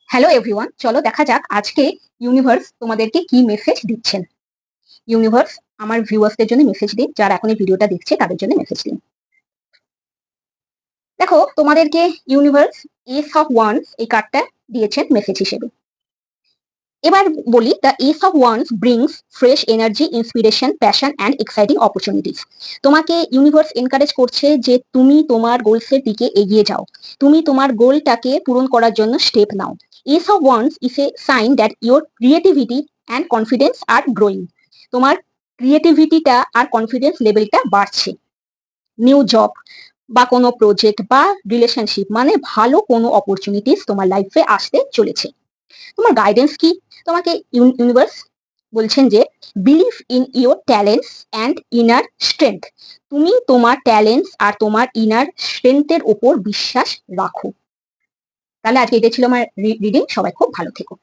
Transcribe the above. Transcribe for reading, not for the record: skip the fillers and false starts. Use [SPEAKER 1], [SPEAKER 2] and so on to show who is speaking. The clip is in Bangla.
[SPEAKER 1] হ্যালো এভরিওয়ান, চলো দেখা যাক আজকে ইউনিভার্স তোমাদেরকে কি মেসেজ দিচ্ছেন। ইউনিভার্স আমার ভিউয়ার্সদের জন্য মেসেজ দিন, যারা এখন এই ভিডিওটা দেখছে তাদের জন্য মেসেজ দিন। দেখো তোমাদেরকে ইউনিভার্স এস অফ ওয়ান্স এই কার্ডটা দিয়েছেন মেসেজ হিসেবে। এবার বলি, the S of once brings fresh energy, inspiration, passion and exciting opportunities. তোমাকে ইউনিভার্স এনকারেজ করছে যে তুমি তোমার গোলসের দিকে এগিয়ে যাও, তুমি তোমার গোলটাকে পূরণ করার জন্য স্টেপ নাও। Ace of wands is a sign that your creativity and confidence are growing. তোমার ক্রিয়েটিভিটিটা আর কনফিডেন্স লেভেলটা বাড়ছে। নিউ জব বা কোনো প্রজেক্ট বা রিলেশনশিপ মানে ভালো কোনো অপরচুনিটিস তোমার লাইফে আসতে চলেছে। তোমার গাইডেন্স কি? তোমাকে ইউনিভার্স বলছেন যে believe in your talents and inner strength. তুমি তোমার ট্যালেন্টস আর তোমার ইনার স্ট্রেংথের ওপর বিশ্বাস রাখো। তাহলে আজকে এটা ছিল আমার রিডিং। সবাই খুব ভালো থেকো।